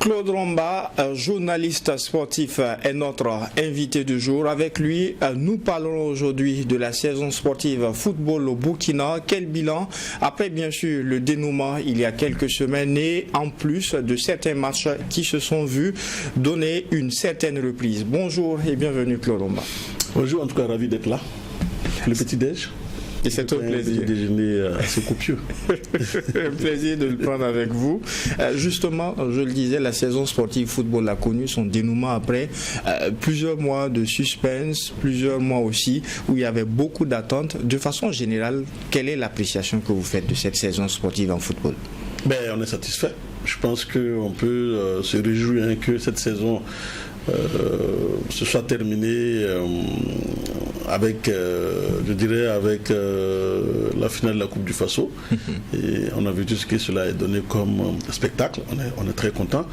Claude Romba, journaliste sportif, est notre invité du jour. Avec lui, nous parlerons aujourd'hui de la saison sportive football au Burkina. Quel bilan après bien sûr le dénouement il y a quelques semaines et en plus de certains matchs qui se sont vus donner une certaine reprise. Bonjour et bienvenue Claude Romba. Bonjour, en tout cas ravi d'être là. Le petit-déj. Et c'est un plaisir. Déjeuner assez copieux. Un plaisir de le prendre avec vous. Justement, je le disais, la saison sportive football a connu son dénouement après plusieurs mois de suspense, plusieurs mois aussi où il y avait beaucoup d'attentes. De façon générale, quelle est l'appréciation que vous faites de cette saison sportive en football? On est satisfait. Je pense qu'on peut se réjouir que cette saison se soit terminée avec, je dirais, avec la finale de la Coupe du Faso. Et on a vu tout ce que cela a donné comme spectacle. On est très content.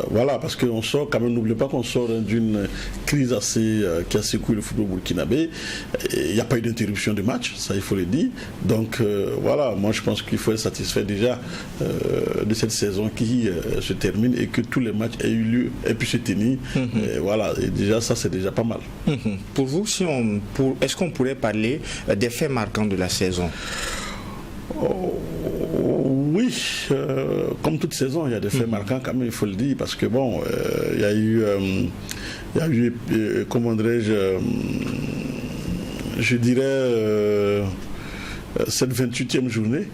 Voilà, parce qu'on sort quand même, n'oubliez pas qu'on sort d'une crise qui a secoué le football burkinabé. Il n'y a pas eu d'interruption de match, ça il faut le dire. Donc voilà, moi je pense qu'il faut être satisfait déjà de cette saison qui se termine et que tous les matchs aient eu lieu et pu se tenir. Et voilà, et déjà ça c'est déjà pas mal. Pour vous, est-ce qu'on pourrait parler des faits marquants de la saison? Oui, comme toute saison, il y a des faits marquants quand même, il faut le dire, parce que bon, il y a eu, comment dirais-je, je dirais cette 28e journée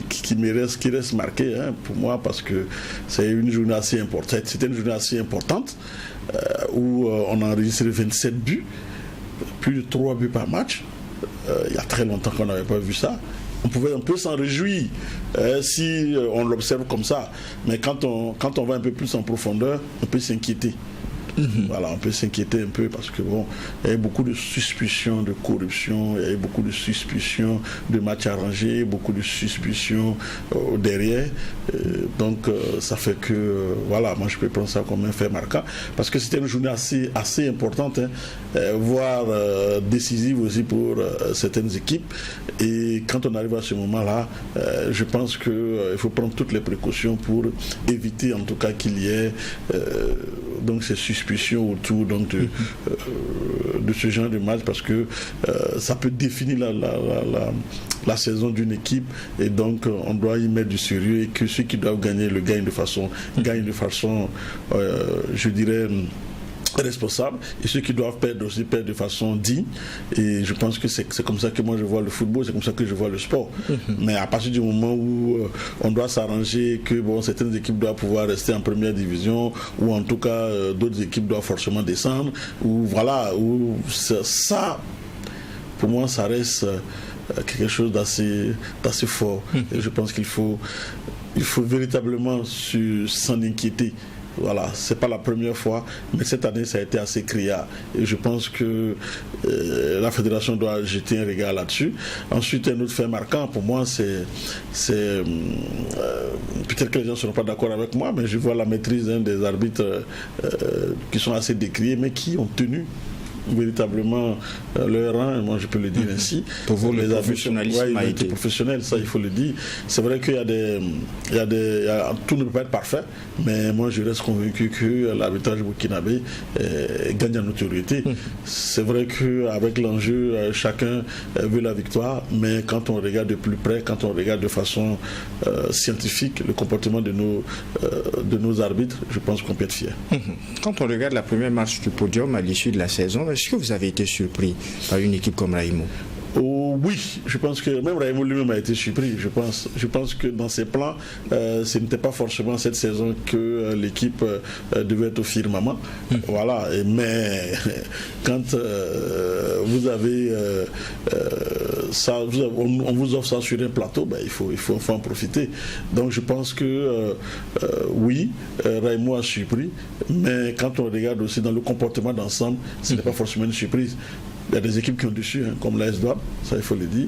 qui reste marquée pour moi, parce que c'est une journée assez importante. C'était une journée assez importante où on a enregistré 27 buts, plus de 3 buts par match. Il y a très longtemps qu'on n'avait pas vu ça. On peut s'en réjouir si on l'observe comme ça, mais quand on va un peu plus en profondeur, on peut s'inquiéter. Voilà, on peut s'inquiéter un peu parce que bon, il y a eu beaucoup de suspicions de corruption, il y a eu beaucoup de suspicions de matchs arrangés, beaucoup de suspicions derrière. Donc ça fait que voilà, moi je peux prendre ça comme un fait marquant parce que c'était une journée assez importante, voire décisive aussi pour certaines équipes. Et quand on arrive à ce moment-là, je pense qu'il faut prendre toutes les précautions pour éviter en tout cas qu'il y ait donc ces suspicions autour donc de ce genre de match, parce que ça peut définir la saison d'une équipe, et donc on doit y mettre du sérieux, et que ceux qui doivent gagner le gagnent de façon je dirais responsables, et ceux qui doivent perdre aussi perdent de façon digne. Et je pense que c'est comme ça que moi je vois le football, c'est comme ça que je vois le sport. Mais à partir du moment où on doit s'arranger que bon, certaines équipes doivent pouvoir rester en première division, ou en tout cas d'autres équipes doivent forcément descendre, ou voilà, ou ça pour moi ça reste quelque chose d'assez fort. Et je pense qu'il faut véritablement s'en inquiéter. Voilà, c'est pas la première fois, mais cette année ça a été assez criard, et je pense que la fédération doit jeter un regard là-dessus. Ensuite, un autre fait marquant pour moi, c'est peut-être que les gens ne seront pas d'accord avec moi, mais je vois la maîtrise des arbitres qui sont assez décriés, mais qui ont tenu véritablement leur rang, moi je peux le dire ainsi. Pour vous, le professionnalisme a été professionnel, ça il faut le dire. C'est vrai qu'il y a tout ne peut pas être parfait, mais moi je reste convaincu que l'arbitrage burkinabé gagne en notoriété. C'est vrai qu'avec l'enjeu, chacun veut la victoire, mais quand on regarde de plus près, quand on regarde de façon scientifique le comportement de nos arbitres, je pense qu'on peut être fier. Quand on regarde la première marche du podium à l'issue de la saison, est-ce que vous avez été surpris par une équipe comme Raïmo? Oui, je pense que même Raïmo lui-même a été surpris. Je pense que dans ses plans, ce n'était pas forcément cette saison que l'équipe devait être au firmament. Voilà. Mais quand vous avez ça, on vous offre ça sur un plateau, il faut en profiter. Donc je pense que oui, Raïmo a surpris, mais quand on regarde aussi dans le comportement d'ensemble, ce n'est pas forcément une surprise. y a des équipes qui ont déçu, comme l'AS Douanes, ça il faut le dire,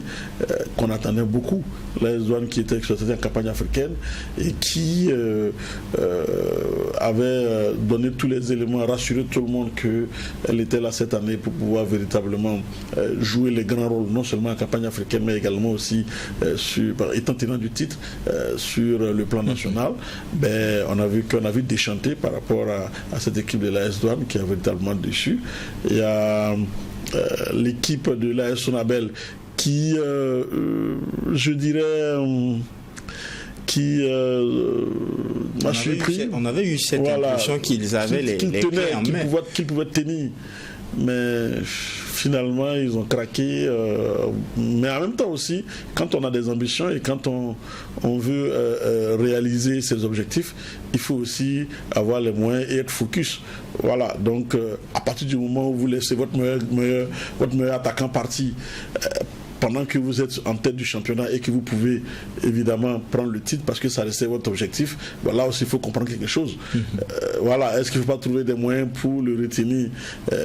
qu'on attendait beaucoup. L'AS Douanes qui était exploitée en campagne africaine et qui avait donné tous les éléments, rassuré tout le monde qu'elle était là cette année pour pouvoir véritablement jouer les grands rôles, non seulement en campagne africaine, mais également aussi étant tenant du titre sur le plan national. On a vu déchanter par rapport à cette équipe de l'AS Douanes qui a véritablement déçu. Il y a l'équipe de l'AS Sonabel qui, je dirais, on avait eu cette impression qu'ils avaient les clés en main. Qu'ils pouvaient tenir. Mais finalement, ils ont craqué. Mais en même temps aussi, quand on a des ambitions et quand on veut réaliser ses objectifs, il faut aussi avoir les moyens et être focus. Voilà, donc à partir du moment où vous laissez votre meilleur attaquant partir, pendant que vous êtes en tête du championnat et que vous pouvez évidemment prendre le titre parce que ça restait votre objectif, là aussi il faut comprendre quelque chose. Voilà, est-ce qu'il ne faut pas trouver des moyens pour le retenir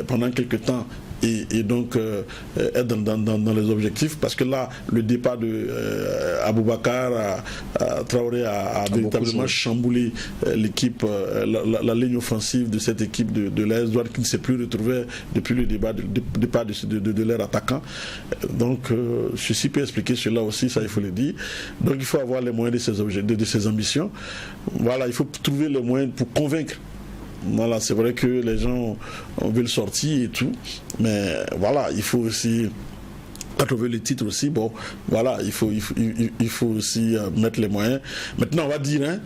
pendant quelques temps et donc être dans les objectifs, parce que là le départ de Aboubacar Traoré a véritablement chamboulé l'équipe, la ligne offensive de cette équipe de l'AS Douanes qui ne s'est plus retrouvée depuis le départ de leur attaquant. Donc ceci peut expliquer cela aussi, ça il faut le dire. Donc il faut avoir les moyens de ses ambitions. Voilà, il faut trouver les moyens pour convaincre. Voilà, c'est vrai que les gens veulent sortir et tout, mais voilà, il faut aussi, quand on veut le titre aussi, bon, voilà, il faut aussi mettre les moyens. Maintenant, on va dire,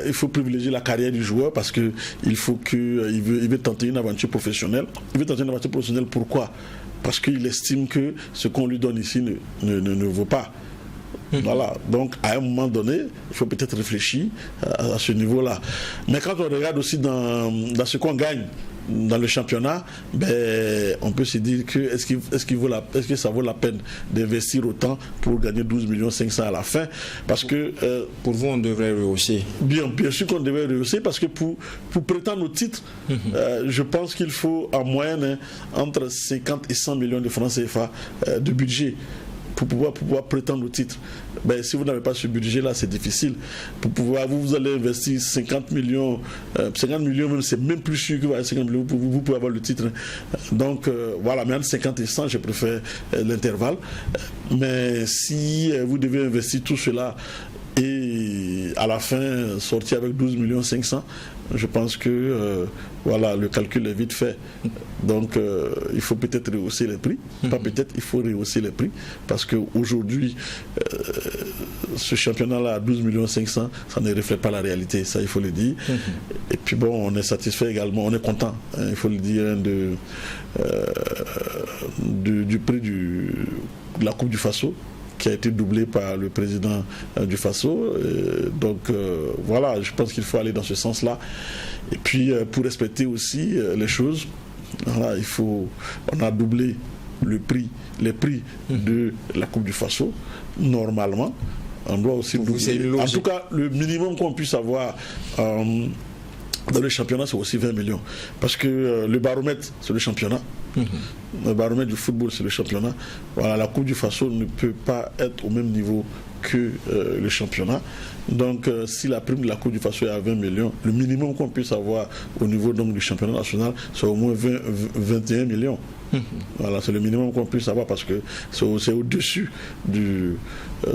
il faut privilégier la carrière du joueur parce que il veut tenter une aventure professionnelle. Il veut tenter une aventure professionnelle, pourquoi? Parce qu'il estime que ce qu'on lui donne ici ne vaut pas. Voilà, donc à un moment donné, il faut peut-être réfléchir à ce niveau-là. Mais quand on regarde aussi dans ce qu'on gagne dans le championnat, on peut se dire que est-ce que ça vaut la peine d'investir autant pour gagner 12,5 millions à la fin, parce que pour vous on devrait rehausser. Bien sûr qu'on devrait rehausser, parce que pour prétendre au titre, je pense qu'il faut en moyenne entre 50 et 100 millions de francs CFA de budget pour pouvoir prétendre au titre. Si vous n'avez pas ce budget-là, c'est difficile. Pour pouvoir, vous allez investir 50 millions même, c'est même plus sûr que vous avez 50 millions, vous pouvez avoir le titre. Donc, voilà, mais entre 50 et 100, je préfère l'intervalle. Mais si vous devez investir tout cela et à la fin sortir avec 12,5 millions, je pense que voilà, le calcul est vite fait. Donc il faut peut-être rehausser les prix. Pas peut-être, il faut rehausser les prix, parce qu'aujourd'hui ce championnat-là à 12,5 millions, ça ne reflète pas la réalité, ça il faut le dire. Et puis bon, on est satisfait également, on est content, il faut le dire, du prix de la Coupe du Faso, qui a été doublé par le président du Faso. Donc voilà, je pense qu'il faut aller dans ce sens-là. Et puis pour respecter aussi les choses, voilà, on a doublé les prix de la Coupe du Faso. Normalement, on doit aussi doubler. En tout cas, le minimum qu'on puisse avoir dans le championnat, c'est aussi 20 millions. Parce que le baromètre, c'est le championnat. Le baromètre du football, c'est le championnat. Voilà, la Coupe du Faso ne peut pas être au même niveau que le championnat. Donc, si la prime de la Coupe du Faso est à 20 millions, le minimum qu'on puisse avoir au niveau donc, du championnat national, c'est au moins 21 millions. Voilà, c'est le minimum qu'on puisse avoir, parce que c'est au-dessus de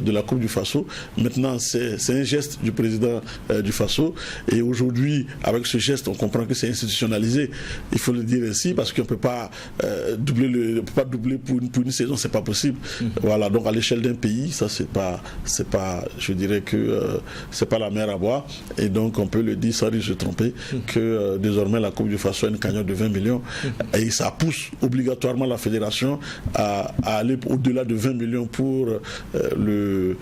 la Coupe du Faso. Maintenant, c'est un geste du président du Faso, et aujourd'hui, avec ce geste, on comprend que c'est institutionnalisé. Il faut le dire ainsi, parce qu'on ne peut pas doubler pour une saison, c'est pas possible. Voilà, donc à l'échelle d'un pays, ça c'est pas, je dirais que c'est pas la mer à boire, et donc on peut le dire sans risque de se tromper que désormais la Coupe du Faso a une cagnotte de 20 millions, et ça pousse obligatoirement la fédération à aller au-delà de 20 millions pour le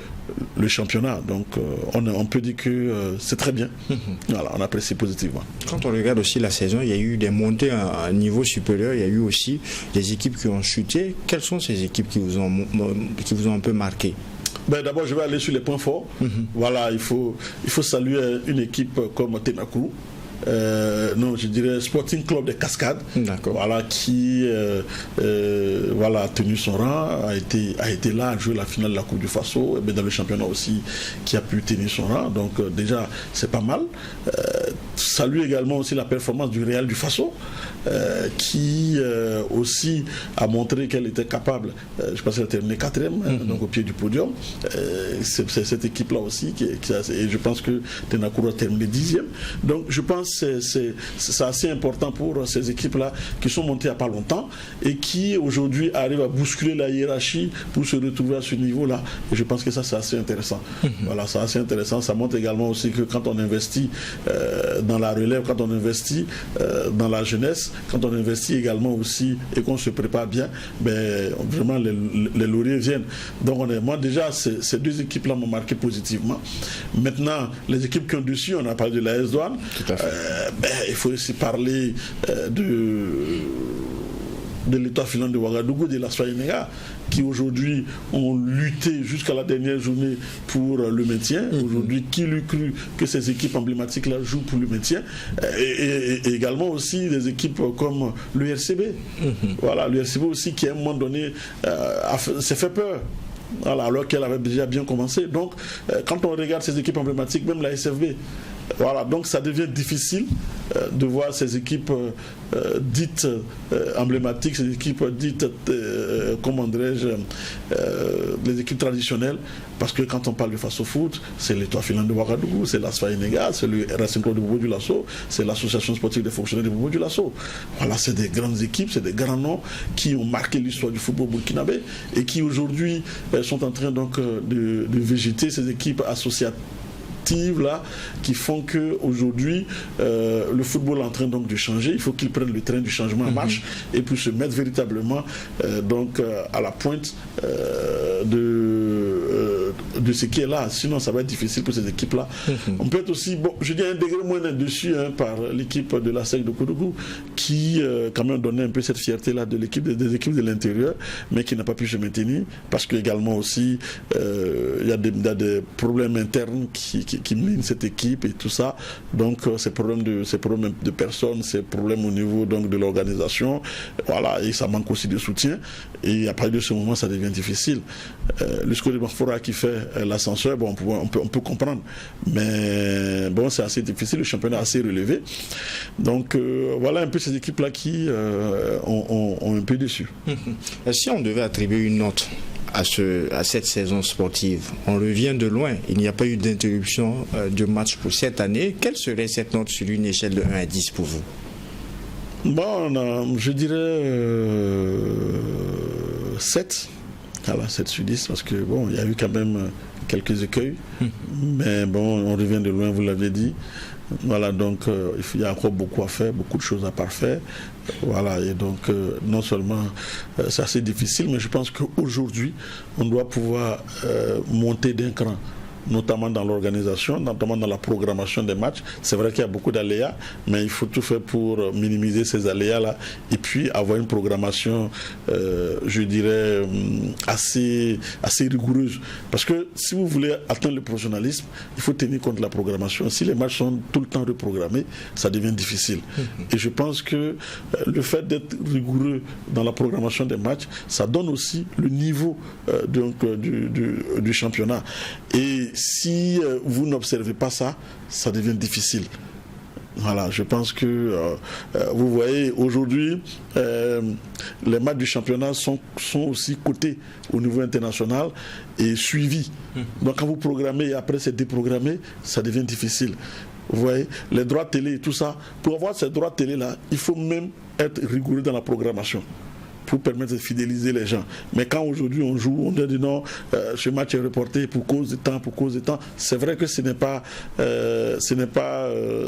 championnat. Donc on peut dire que c'est très bien. Voilà, on apprécie positivement. Quand on regarde aussi la saison, il y a eu des montées à un niveau supérieur, il y a eu aussi des équipes qui ont chuté. Quelles sont ces équipes qui vous ont un peu marqué? D'abord, je vais aller sur les points forts. Voilà, il faut saluer une équipe comme Tenakourou, non, je dirais Sporting Club des Cascades, voilà, qui a tenu son rang, a été là à jouer la finale de la Coupe du Faso, et dans le championnat aussi, qui a pu tenir son rang. Donc déjà, c'est pas mal. Salue également aussi la performance du Real du Faso, qui aussi a montré qu'elle était capable, je pense qu'elle a terminé 4e, donc au pied du podium. C'est cette équipe-là aussi, et je pense que Tenakuru a terminé 10e. Donc je pense que c'est assez important pour ces équipes-là qui sont montées il n'y a pas longtemps et qui aujourd'hui arrivent à bousculer la hiérarchie pour se retrouver à ce niveau-là. Et je pense que ça c'est assez intéressant. Voilà, c'est assez intéressant. Ça montre également aussi que quand on investit dans la relève, quand on investit dans la jeunesse, quand on investit également aussi et qu'on se prépare bien, ben, vraiment les lauriers viennent. Donc moi déjà ces deux équipes-là m'ont marqué positivement. Maintenant, les équipes qui ont dessus, on a parlé de la AS Douanes. Il faut aussi parler de l'État filant de Ouagadougou, de la Soyenega, qui aujourd'hui ont lutté jusqu'à la dernière journée pour le maintien. Aujourd'hui, qui l'eût cru que ces équipes emblématiques-là jouent pour le maintien, et également aussi des équipes comme l'URCB. Voilà, l'URCB aussi qui à un moment donné s'est fait peur. Voilà, alors qu'elle avait déjà bien commencé. Donc, quand on regarde ces équipes emblématiques, même la SFB, voilà, donc ça devient difficile de voir ces équipes dites emblématiques, ces équipes dites, comment dirais-je, les équipes traditionnelles, parce que quand on parle de Faso Foot, c'est l'Étoile filante de Ouagadougou, c'est l'ASFA Sénégal, c'est le Racing Club de Bobo-Dioulasso, c'est l'association sportive des fonctionnaires de Bobo-Dioulasso. Voilà, c'est des grandes équipes, c'est des grands noms qui ont marqué l'histoire du football burkinabé et qui aujourd'hui sont en train donc de végéter, ces équipes associatives là, qui font que aujourd'hui le football est en train donc de changer. Il faut qu'ils prennent le train du changement en marche et puis se mettre véritablement donc à la pointe de ce qui est là. Sinon ça va être difficile pour ces équipes là. On peut être aussi, bon, je dis un degré moins dessus par l'équipe de la SEC de Koudougou qui quand même donnait un peu cette fierté là de l'équipe des équipes de l'intérieur, mais qui n'a pas pu se maintenir parce que également aussi il y a des problèmes internes qui minent cette équipe et tout ça. Donc ces problèmes de personnes, ces problèmes au niveau donc de l'organisation, voilà, et ça manque aussi de soutien. Et à partir de ce moment, ça devient difficile. Le score de Mafora qui fait l'ascenseur, bon, on peut comprendre, mais bon, c'est assez difficile. Le championnat est assez relevé. Donc voilà un peu ces équipes-là qui ont un peu déçu. Si on devait attribuer une note à cette saison sportive, on revient de loin, il n'y a pas eu d'interruption de match pour cette année. Quelle serait cette note sur une échelle de 1 à 10 pour vous? Bon, je dirais 7. Voilà, 7 sur 10, parce que bon, il y a eu quand même quelques écueils, mais bon, on revient de loin, vous l'avez dit. Voilà, donc il y a encore beaucoup à faire, beaucoup de choses à parfaire. Voilà, et donc non seulement c'est assez difficile, mais je pense qu'aujourd'hui, on doit pouvoir monter d'un cran, notamment dans l'organisation, notamment dans la programmation des matchs. C'est vrai qu'il y a beaucoup d'aléas, mais il faut tout faire pour minimiser ces aléas-là et puis avoir une programmation, je dirais, assez rigoureuse. Parce que si vous voulez atteindre le professionnalisme, il faut tenir compte de la programmation. Si les matchs sont tout le temps reprogrammés, ça devient difficile. Et je pense que le fait d'être rigoureux dans la programmation des matchs, ça donne aussi le niveau du championnat. Et si vous n'observez pas ça, ça devient difficile. Voilà, je pense que vous voyez aujourd'hui les matchs du championnat sont aussi cotés au niveau international et suivis. Donc quand vous programmez et après c'est déprogrammé, ça devient difficile. Vous voyez, les droits télé et tout ça, pour avoir ces droits télé là, il faut même être rigoureux dans la programmation pour permettre de fidéliser les gens. Mais quand aujourd'hui on joue, on dit non, ce match est reporté pour cause de temps, c'est vrai que ce n'est pas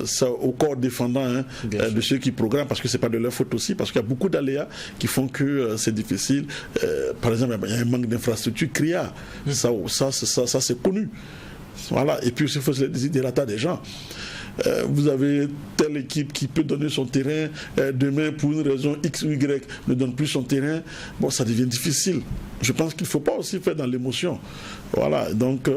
ça au corps défendant de ceux qui programment, parce que c'est pas de leur faute aussi, parce qu'il y a beaucoup d'aléas qui font que c'est difficile. Par exemple, il y a un manque d'infrastructure criard. Ça c'est connu. Voilà. Et puis il faut se les désider des gens. vous avez telle équipe qui peut donner son terrain, demain pour une raison X ou Y ne donne plus son terrain, bon, ça devient difficile. Je pense qu'il ne faut pas aussi faire dans l'émotion. Voilà, donc,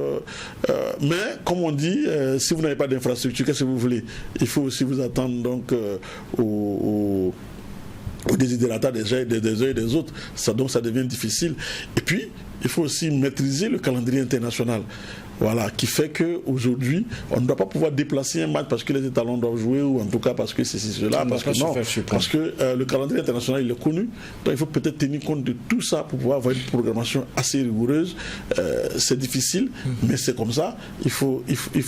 mais comme on dit, si vous n'avez pas d'infrastructure, qu'est-ce que vous voulez? Il faut aussi vous attendre donc au désidérata des uns et des autres. Donc ça devient difficile. Et puis, il faut aussi maîtriser le calendrier international. Voilà, qui fait qu'aujourd'hui, on ne doit pas pouvoir déplacer un match parce que les étalons doivent jouer ou en tout cas parce que c'est cela. Parce que le calendrier international, il est connu. Donc il faut peut-être tenir compte de tout ça pour pouvoir avoir une programmation assez rigoureuse. C'est difficile, mais c'est comme ça. Il faut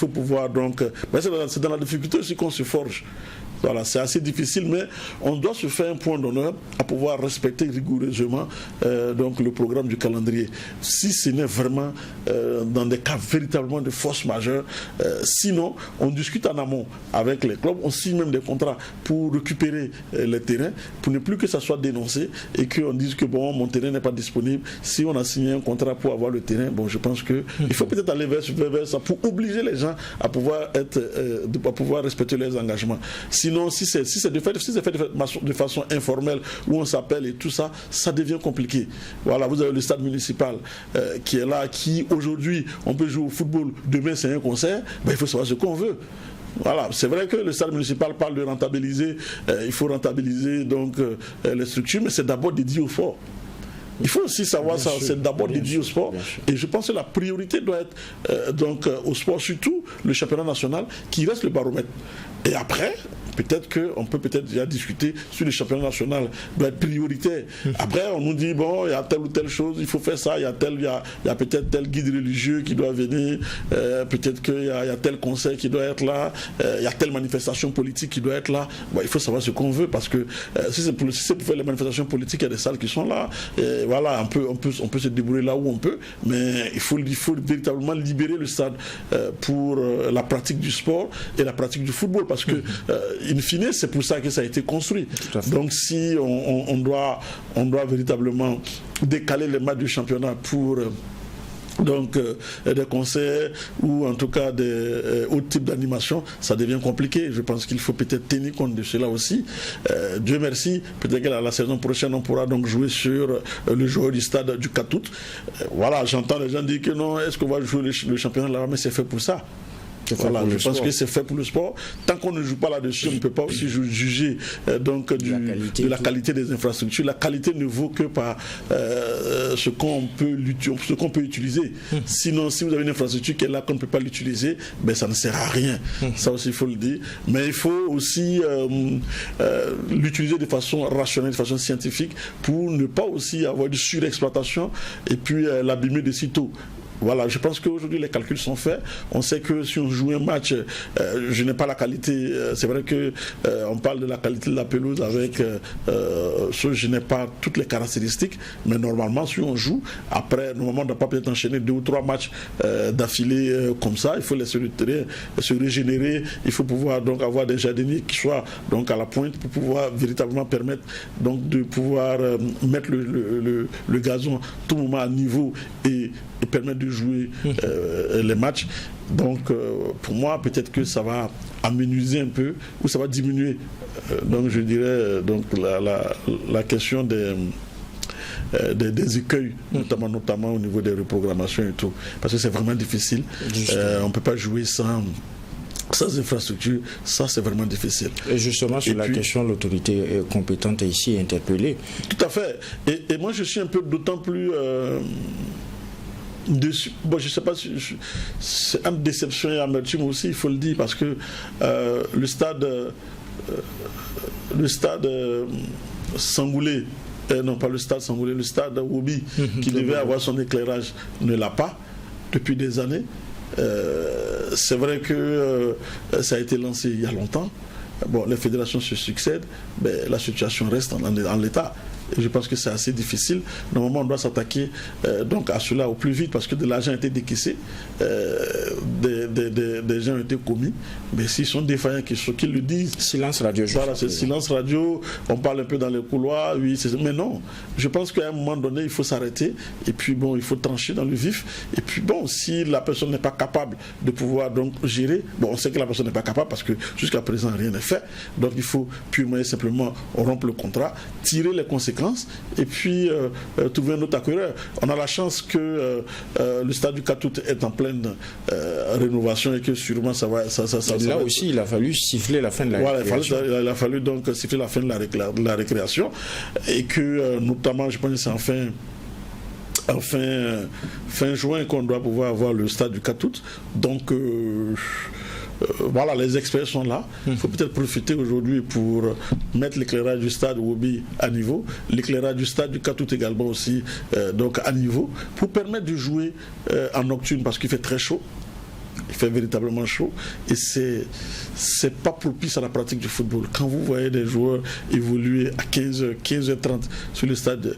pouvoir donc... C'est dans la difficulté aussi qu'on se forge. Voilà, c'est assez difficile, mais on doit se faire un point d'honneur à pouvoir respecter rigoureusement donc le programme du calendrier. Si ce n'est vraiment dans des cas véritablement de force majeure, sinon on discute en amont avec les clubs, on signe même des contrats pour récupérer les terrains, pour ne plus que ça soit dénoncé et qu'on dise que bon, mon terrain n'est pas disponible. Si on a signé un contrat pour avoir le terrain, bon, je pense qu'il faut peut-être aller vers ça pour obliger les gens à pouvoir respecter leurs engagements. Sinon, si c'est fait de façon informelle, où on s'appelle et tout ça, ça devient compliqué. Voilà, vous avez le stade municipal qui est là, qui aujourd'hui, on peut jouer au football, demain c'est un concert, ben, il faut savoir ce qu'on veut. Voilà, c'est vrai que le stade municipal parle de rentabiliser, il faut rentabiliser donc les structures, mais c'est d'abord dédié au sport. Il faut aussi savoir ça, c'est d'abord dédié au sport. Et je pense que la priorité doit être donc au sport, surtout le championnat national, qui reste le baromètre. Et après, peut-être qu'on peut déjà discuter sur le championnat national, doit être prioritaire. Après, on nous dit, bon, il y a telle ou telle chose, il faut faire ça, il y a peut-être tel guide religieux qui doit venir, peut-être qu'il y a tel conseil qui doit être là, il y a telle manifestation politique qui doit être là. Bon, il faut savoir ce qu'on veut, parce que si c'est pour faire les manifestations politiques, il y a des salles qui sont là. Et voilà, on peut se débrouiller là où on peut, mais il faut véritablement libérer le stade pour la pratique du sport et la pratique du football, parce que in fine, c'est pour ça que ça a été construit. Donc si on doit véritablement décaler les matchs du championnat pour des concerts ou en tout cas des autres types d'animation, ça devient compliqué. Je pense qu'il faut peut-être tenir compte de cela aussi. Dieu merci, peut-être que la saison prochaine on pourra donc jouer sur le joueur du stade du 4 août. Voilà, j'entends les gens dire que non, est-ce qu'on va jouer le championnat là-bas, mais c'est fait pour ça. Voilà, je pense que c'est fait pour le sport. Tant qu'on ne joue pas là-dessus, on ne peut pas aussi juger de la qualité des infrastructures. La qualité ne vaut que par ce qu'on peut utiliser. Sinon, si vous avez une infrastructure qui est là, qu'on ne peut pas l'utiliser, ben, ça ne sert à rien. Ça aussi, il faut le dire. Mais il faut aussi l'utiliser de façon rationnelle, de façon scientifique, pour ne pas aussi avoir de surexploitation et puis l'abîmer de sitôt. Voilà, je pense qu'aujourd'hui les calculs sont faits. On sait que si on joue un match, je n'ai pas la qualité. C'est vrai que on parle de la qualité de la pelouse avec je n'ai pas toutes les caractéristiques, mais normalement si on joue, après normalement on ne doit pas peut-être enchaîner 2 ou 3 matchs d'affilée comme ça. Il faut laisser le terrain se régénérer. Il faut pouvoir donc avoir des jardiniers qui soient donc à la pointe pour pouvoir véritablement permettre donc de pouvoir mettre le gazon tout moment à niveau et permettre de jouer les matchs. Donc pour moi peut-être que ça va amenuiser un peu ou ça va diminuer donc je dirais donc la question des écueils, notamment au niveau des reprogrammations et tout, parce que c'est vraiment difficile. On ne peut pas jouer sans infrastructure, ça c'est vraiment difficile. Et justement sur la question, l'autorité compétente est ici interpellée. Tout à fait. Et moi je suis un peu d'autant plus bon, je ne sais pas si c'est une déception et amertume aussi, il faut le dire, parce que le stade Sangoulé, non pas le stade Sangoulé, le stade Wobi qui devait avoir son éclairage ne l'a pas depuis des années. C'est vrai que ça a été lancé il y a longtemps. Bon, les fédérations se succèdent, mais la situation reste en l'état. Et je pense que c'est assez difficile. Normalement, on doit s'attaquer donc à cela au plus vite parce que de l'argent a été décaissé, des gens ont été commis. Mais s'ils sont défaillants, qu'ils le disent. Silence radio. Voilà, c'est silence radio. On parle un peu dans les couloirs. Oui, mais non. Je pense qu'à un moment donné, il faut s'arrêter. Et puis bon, il faut trancher dans le vif. Et puis bon, si la personne n'est pas capable de pouvoir donc gérer, bon, on sait que la personne n'est pas capable parce que jusqu'à présent rien n'est fait. Donc il faut purement et simplement rompre le contrat, tirer les conséquences et puis trouver un autre acquéreur. On a la chance que le stade du 4 août est en pleine rénovation et que sûrement ça va. Là aussi, il a fallu siffler la fin de la récréation. Il a fallu donc siffler la fin de la récréation et que notamment, je pense que c'est fin juin qu'on doit pouvoir avoir le stade du 4 août. Donc voilà, les experts sont là. Il faut peut-être profiter aujourd'hui pour mettre l'éclairage du stade Woubi à niveau, l'éclairage du stade du 4 août également aussi donc à niveau, pour permettre de jouer en nocturne parce qu'il fait très chaud. Il fait véritablement chaud et c'est pas propice à la pratique du football. Quand vous voyez des joueurs évoluer à 15h30 sur le stade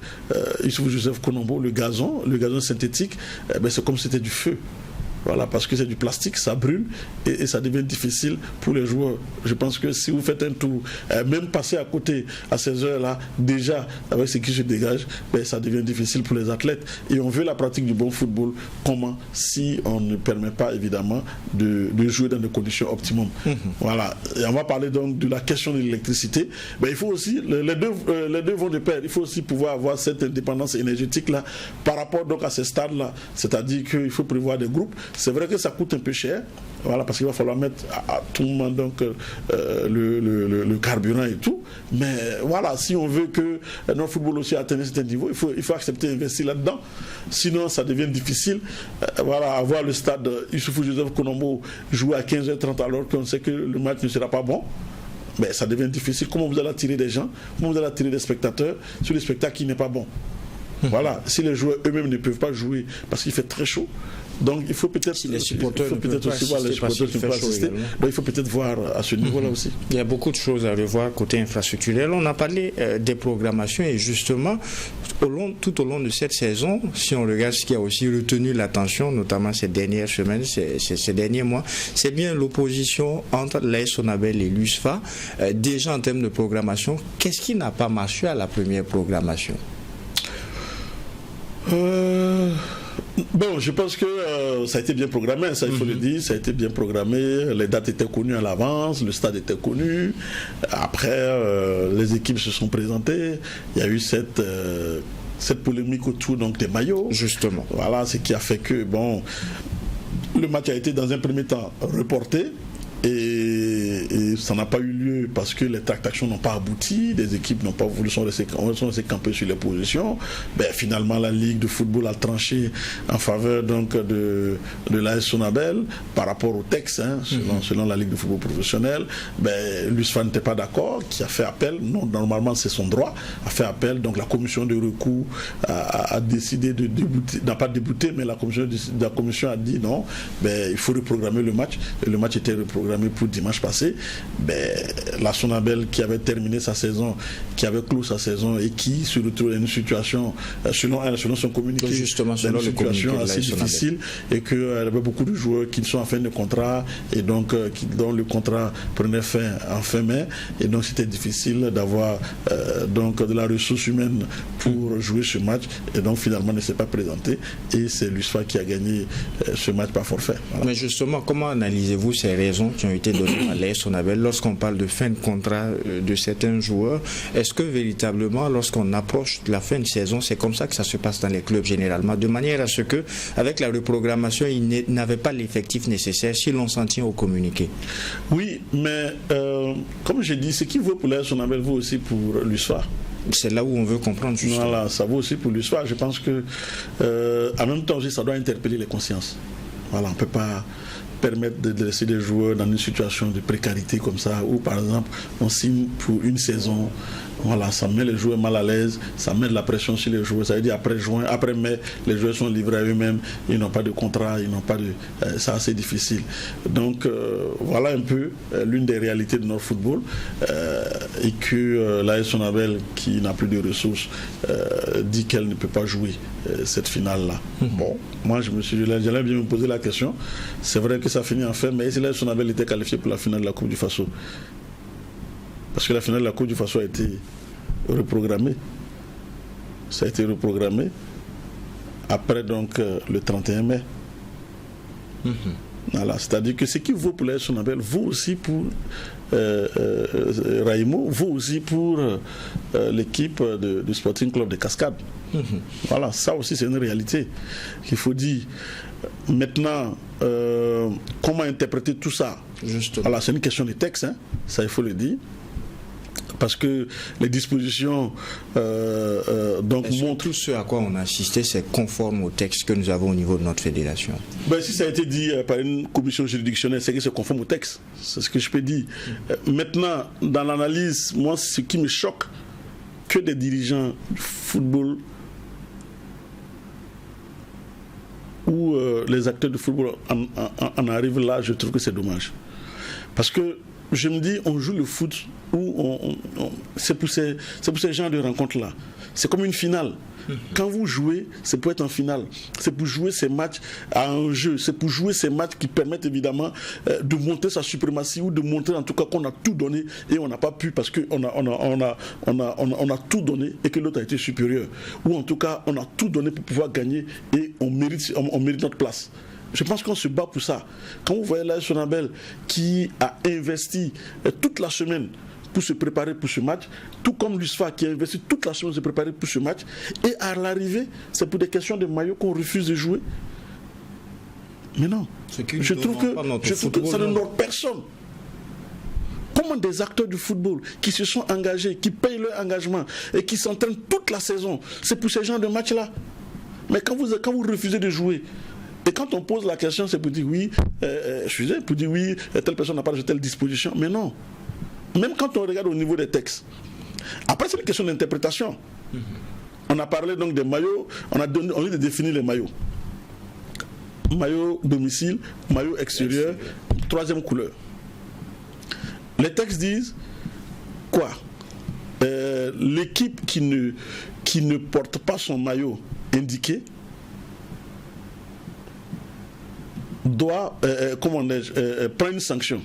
Youssoufou Joseph Konombo, le gazon synthétique, c'est comme si c'était du feu. Voilà, parce que c'est du plastique, ça brûle et ça devient difficile pour les joueurs. Je pense que si vous faites un tour, même passer à côté à ces heures-là, déjà avec ce qui se dégage, ça devient difficile pour les athlètes. Et on veut la pratique du bon football. Comment? Si on ne permet pas évidemment de jouer dans des conditions optimum. Voilà. Et on va parler donc de la question de l'électricité. Il faut aussi, les deux vont de pair. Il faut aussi pouvoir avoir cette indépendance énergétique-là par rapport donc à ces stades-là. C'est-à-dire qu'il faut prévoir des groupes. C'est vrai que ça coûte un peu cher, voilà, parce qu'il va falloir mettre à tout moment donc le carburant et tout. Mais voilà, si on veut que notre football aussi atteigne un certain niveau, il faut accepter d'investir là-dedans. Sinon, ça devient difficile. Voilà, avoir le stade Youssoufou Joseph Konombo jouer à 15h30 alors qu'on sait que le match ne sera pas bon. Mais ça devient difficile. Comment vous allez attirer des gens? Comment vous allez attirer des spectateurs sur le spectacle qui n'est pas bon? Voilà, si les joueurs eux-mêmes ne peuvent pas jouer parce qu'il fait très chaud, donc il faut peut-être si les supporters aussi voir les supporters qui ne peuvent pas assister. Donc il faut peut-être voir à ce niveau-là aussi. Il y a beaucoup de choses à revoir côté infrastructurel. On a parlé des programmations et justement tout au long de cette saison, si on regarde ce qui a aussi retenu l'attention, notamment ces dernières semaines, ces derniers mois, c'est bien l'opposition entre l'AS Sonabel et l'USFA. Déjà en termes de programmation, qu'est-ce qui n'a pas marché à la première programmation? Bon, je pense que ça a été bien programmé, ça il faut le dire, ça a été bien programmé, les dates étaient connues à l'avance, le stade était connu, après les équipes se sont présentées, il y a eu cette polémique autour donc, des maillots. Justement. Voilà, ce qui a fait que, bon, le match a été dans un premier temps reporté. Et ça n'a pas eu lieu parce que les tractations n'ont pas abouti, les équipes n'ont pas voulu, sont restées campées sur les positions. Finalement, la Ligue de football a tranché en faveur donc de l'AS Sonabel par rapport au texte, selon la Ligue de football professionnel. L'USFA n'était pas d'accord, qui a fait appel. Non, normalement, c'est son droit, a fait appel. Donc la commission de recours a décidé de débouter, n'a pas débouté, mais la commission a dit non, il faut reprogrammer le match. Et le match était reprogrammé pour dimanche passé. La Sonabel qui avait terminé sa saison, qui avait clos sa saison et qui se retrouve dans une situation, selon son communiqué, justement, dans une situation assez difficile et qu'il y avait beaucoup de joueurs qui sont en fin de contrat et donc dont le contrat prenait fin en fin mai et donc c'était difficile d'avoir donc de la ressource humaine pour jouer ce match et donc finalement ne s'est pas présenté et c'est l'USFA qui a gagné ce match par forfait. Voilà. Mais justement, comment analysez-vous ces raisons qui ont été données à l'AS Sonabel lorsqu'on parle de fin de contrat de certains joueurs? Est-ce que véritablement, lorsqu'on approche de la fin de saison, c'est comme ça que ça se passe dans les clubs généralement, de manière à ce que, avec la reprogrammation, ils n'avaient pas l'effectif nécessaire si l'on s'en tient au communiqué? Oui, mais comme j'ai dit, ce qui vaut pour l'AS Sonabel vaut aussi pour l'USFA. C'est là où on veut comprendre justement. Voilà, ça vaut aussi pour l'USFA. Je pense que en même temps, ça doit interpeller les consciences. Voilà, on ne peut pas permettre de laisser des joueurs dans une situation de précarité comme ça, où par exemple on signe pour une saison, Voilà, ça met les joueurs mal à l'aise, ça met de la pression sur les joueurs. Ça veut dire après mai, les joueurs sont livrés à eux-mêmes, ils n'ont pas de contrat, ils n'ont pas de. C'est assez difficile. Donc voilà un peu l'une des réalités de notre football et que l'AS Sonabel, qui n'a plus de ressources, dit qu'elle ne peut pas jouer cette finale-là. Bon, moi j'allais bien me poser la question. C'est vrai que ça finit en fait, mais si l'AS Sonabel était qualifié pour la finale de la Coupe du Faso, parce que la finale de la Coupe du Faso a été reprogrammée. Ça a été reprogrammé après donc le 31 mai. Voilà, c'est-à-dire que ce qui vaut pour l'AS Sonabel vaut aussi pour Raimo, vaut aussi pour l'équipe du Sporting Club de Cascades. Voilà, ça aussi c'est une réalité qu'il faut dire. Maintenant, comment interpréter tout ça? Voilà, c'est une question de texte, hein, ça il faut le dire. Parce que les dispositions donc montrent... Tout ce à quoi on a assisté, c'est conforme au texte que nous avons au niveau de notre fédération. Ben, si ça a été dit par une commission juridictionnelle, c'est que c'est conforme au texte. C'est ce que je peux dire. Maintenant, dans l'analyse, moi, ce qui me choque, que des dirigeants du football ou les acteurs du football en arrivent là, je trouve que c'est dommage. Parce que je me dis, on joue le foot où c'est pour ces genres de rencontres-là. C'est comme une finale. Quand vous jouez, c'est pour être en finale. C'est pour jouer ces matchs à un jeu. C'est pour jouer ces matchs qui permettent évidemment de montrer sa suprématie ou de montrer en tout cas qu'on a tout donné et on n'a pas pu parce qu'on a tout donné et que l'autre a été supérieur. Ou en tout cas, on a tout donné pour pouvoir gagner et on mérite notre place. Je pense qu'on se bat pour ça. Quand vous voyez l'AS Sonabel qui a investi toute la semaine pour se préparer pour ce match, tout comme l'USFA qui a investi toute la semaine pour se préparer pour ce match, et à l'arrivée, c'est pour des questions de maillot qu'on refuse de jouer. Mais non, je trouve que ça n'honore personne. Comment des acteurs du football qui se sont engagés, qui payent leur engagement et qui s'entraînent toute la saison, c'est pour ces genres de matchs-là. Mais quand vous refusez de jouer, et quand on pose la question, c'est pour dire oui, pour dire oui, telle personne n'a pas de telle disposition. Mais non. Même quand on regarde au niveau des textes. Après, c'est une question d'interprétation. On a parlé donc des maillots, on a défini les maillots. Maillot domicile, maillot extérieur, troisième couleur. Les textes disent quoi? L'équipe qui ne porte pas son maillot indiqué doit prendre une sanction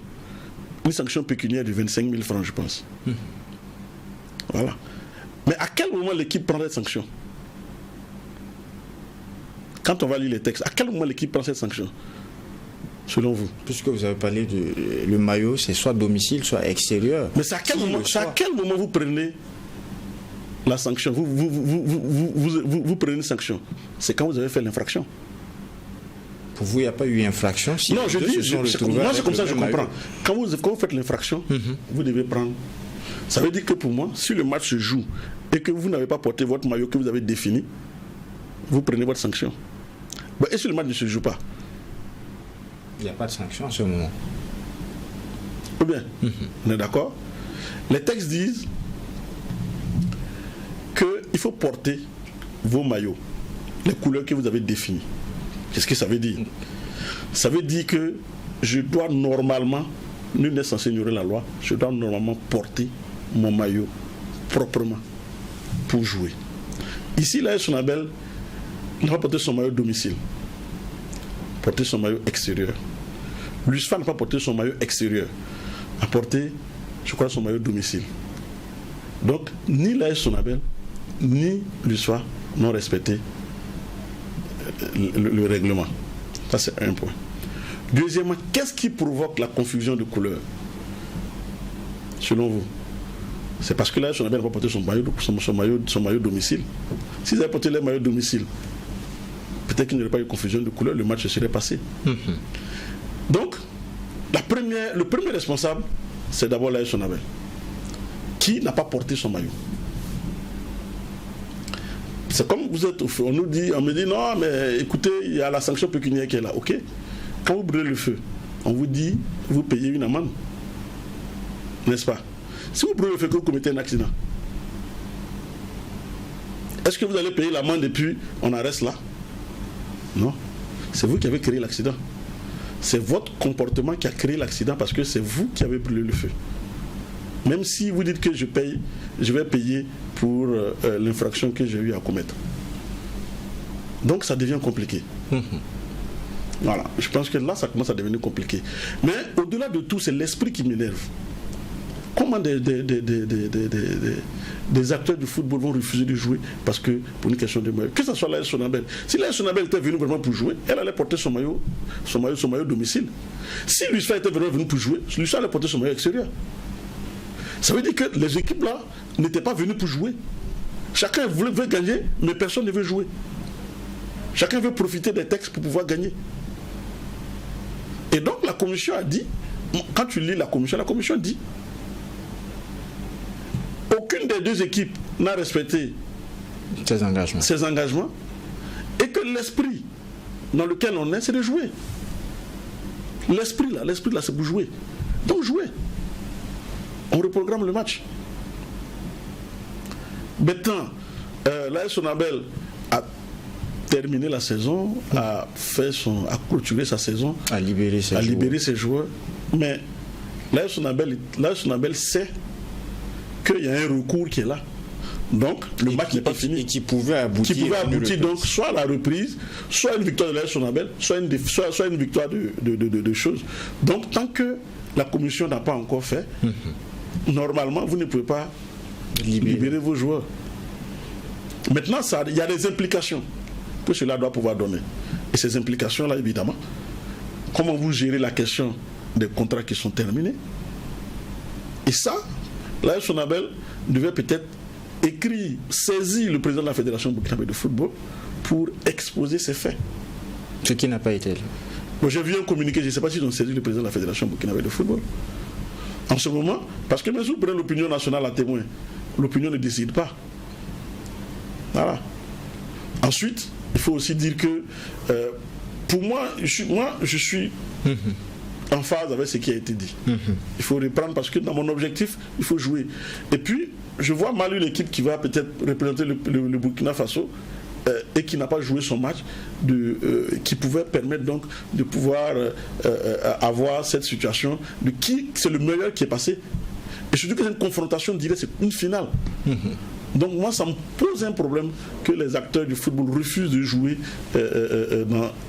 pécuniaire de 25 000 francs, je pense. Voilà. Mais à quel moment l'équipe prend cette sanction? Quand on va lire les textes, à quel moment l'équipe prend cette sanction, selon vous? Puisque vous avez parlé le maillot, c'est soit domicile, soit extérieur. Mais c'est à quel moment vous prenez la sanction? Vous prenez une sanction. C'est quand vous avez fait l'infraction. Pour vous, il n'y a pas eu infraction? Si non, je dis, moi c'est comme ça que je comprends. Quand vous faites l'infraction, vous devez prendre. Ça veut dire que pour moi, si le match se joue et que vous n'avez pas porté votre maillot que vous avez défini, vous prenez votre sanction. Et si le match ne se joue pas? Il n'y a pas de sanction en ce moment. Ou bien, on est d'accord? Les textes disent qu'il faut porter vos maillots, les couleurs que vous avez définies. Qu'est-ce que ça veut dire? Ça veut dire que je dois normalement, nul n'est censé ignorer la loi, je dois normalement porter mon maillot proprement pour jouer. Ici, l'AS Sonabel n'a pas porté son maillot domicile, porté son maillot extérieur. L'USFA n'a pas porté son maillot extérieur, a porté, je crois, son maillot domicile. Donc, ni l'AS Sonabel, ni l'USFA n'ont respecté le règlement. Ça, c'est un point. Deuxièmement, qu'est-ce qui provoque la confusion de couleurs, selon vous? C'est parce que là, on n'a pas porté son maillot domicile. S'ils avaient porté leur maillot domicile, peut-être qu'il n'y aurait pas eu confusion de couleurs, le match se serait passé. Donc, le premier responsable, c'est d'abord l'AS Sonabel, qui n'a pas porté son maillot. C'est comme vous êtes au feu. On me dit non, mais écoutez, il y a la sanction pécuniaire qui est là. Ok. Quand vous brûlez le feu, on vous dit, vous payez une amende. N'est-ce pas? Si vous brûlez le feu, que vous commettez un accident, Est-ce que vous allez payer l'amende et puis on en reste là? Non. C'est vous qui avez créé l'accident. C'est votre comportement qui a créé l'accident parce que c'est vous qui avez brûlé le feu. Même si vous dites que je vais payer pour l'infraction que j'ai eu à commettre. Donc ça devient compliqué. Voilà, je pense que là ça commence à devenir compliqué. Mais au-delà de tout, c'est l'esprit qui m'énerve. Comment des acteurs du football vont refuser de jouer parce que pour une question de moyens? Que ce soit l'AS Sonabel. Si l'AS Sonabel était venue vraiment pour jouer, elle allait porter son maillot domicile. Si l'USFA était vraiment venu pour jouer, l'USFA allait porter son maillot extérieur. Ça veut dire que les équipes là n'étaient pas venues pour jouer. Chacun veut gagner, mais personne ne veut jouer. Chacun veut profiter des textes pour pouvoir gagner. Et donc la commission a dit, quand tu lis la commission dit, aucune des deux équipes n'a respecté ses engagements et que l'esprit dans lequel on est, c'est de jouer. L'esprit là, c'est pour jouer. Donc jouer. On reprogramme le match. Maintenant, l'AS Sonabel a terminé la saison, a clôturé sa saison, a libéré ses joueurs. Mais l'AS Sonabel sait qu'il y a un recours qui est là. Donc le match n'est pas fini. Et qui pouvait aboutir. Donc soit la reprise, soit une victoire de l'AS Sonabel, soit une victoire de choses. Donc tant que la commission n'a pas encore fait, normalement vous ne pouvez pas libérer vos joueurs. Maintenant, il y a des implications que cela doit pouvoir donner. Et ces implications-là, évidemment, comment vous gérez la question des contrats qui sont terminés? Et ça, l'AS Sonabel devait peut-être saisir le président de la Fédération burkinabé de football pour exposer ces faits. Ce qui n'a pas été là. Bon, j'ai vu un communiqué, je ne sais pas s'ils ont saisi le président de la Fédération burkinabé de football. En ce moment, parce que même si vous prenez l'opinion nationale à témoin, l'opinion ne décide pas. Voilà. Ensuite, il faut aussi dire que pour moi, je suis en phase avec ce qui a été dit. Il faut reprendre parce que dans mon objectif, il faut jouer. Et puis, je vois mal une équipe qui va peut-être représenter le Burkina Faso et qui n'a pas joué son match, qui pouvait permettre donc de pouvoir avoir cette situation de qui c'est le meilleur qui est passé. Et surtout que c'est une confrontation directe, c'est une finale. Donc moi, ça me pose un problème que les acteurs du football refusent de jouer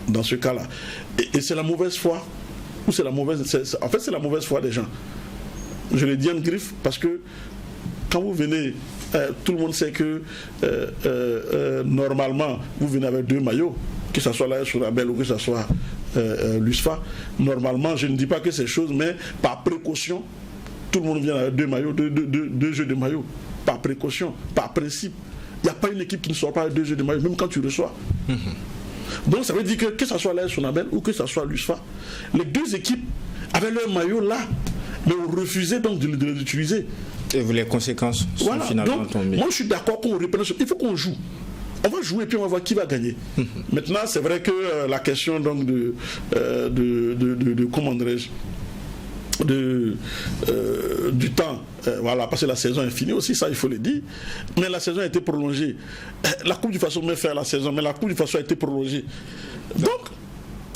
dans ce cas-là. Et c'est la mauvaise foi. Ou c'est la mauvaise... En fait, c'est la mauvaise foi des gens. Je le dis en griffe parce que quand vous venez, tout le monde sait que normalement, vous venez avec 2 maillots, que ce soit l'AS Sonabel ou que ce soit l'USFA. Normalement, je ne dis pas que c'est chose, mais par précaution, tout le monde vient avec 2 maillots, 2 jeux de maillots. Par précaution, par principe. Il n'y a pas une équipe qui ne sort pas avec 2 jeux de maillots, même quand tu reçois. Donc ça veut dire que ce soit l'AS Sonabel ou que ce soit l'USFA, les 2 équipes avaient leur maillot là, mais on refusait donc de les utiliser. Et les conséquences sont finalement tombées. Moi je suis d'accord qu'on reprenne. Il faut qu'on joue. On va jouer et puis on va voir qui va gagner. Maintenant, c'est vrai que la question donc de comment dirais-je, du temps, voilà, parce que la saison est finie aussi, ça il faut le dire, mais la saison a été prolongée. La Coupe du Faso met faire la saison, mais la Coupe du Faso a été prolongée. Donc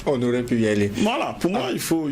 on aurait pu y aller. Voilà, pour moi, il faut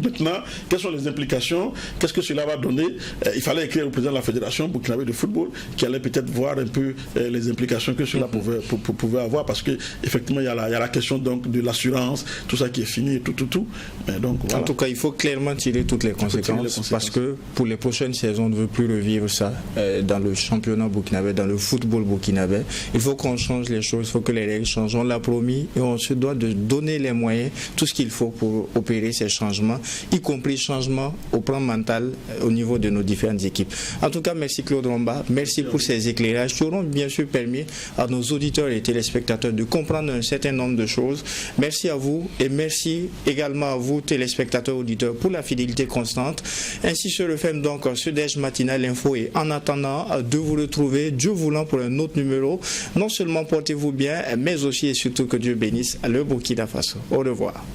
maintenant, quelles sont les implications, qu'est-ce que cela va donner? Il fallait écrire au président de la Fédération burkinabé de football, qui allait peut-être voir un peu les implications que cela pouvait avoir, parce qu'effectivement, il y a la question donc, de l'assurance, tout ça qui est fini, tout. Mais donc, voilà. En tout cas, il faut clairement tirer toutes les conséquences, parce que pour les prochaines saisons, on ne veut plus revivre ça dans le championnat burkinabé, dans le football burkinabé. Il faut qu'on change les choses, il faut que les règles changent. On l'a promis et on se doit de donner les moyens, tout ce qu'il faut pour opérer ces changements, y compris changements au plan mental au niveau de nos différentes équipes. En tout cas, merci Claude Romba, merci pour ces éclairages qui auront bien sûr permis à nos auditeurs et téléspectateurs de comprendre un certain nombre de choses. Merci à vous et merci également à vous téléspectateurs auditeurs pour la fidélité constante. Ainsi se referme donc ce Déj Matinal Info et en attendant de vous retrouver, Dieu voulant, pour un autre numéro. Non seulement portez-vous bien, mais aussi et surtout que Dieu bénisse le Burkina Faso. Au revoir.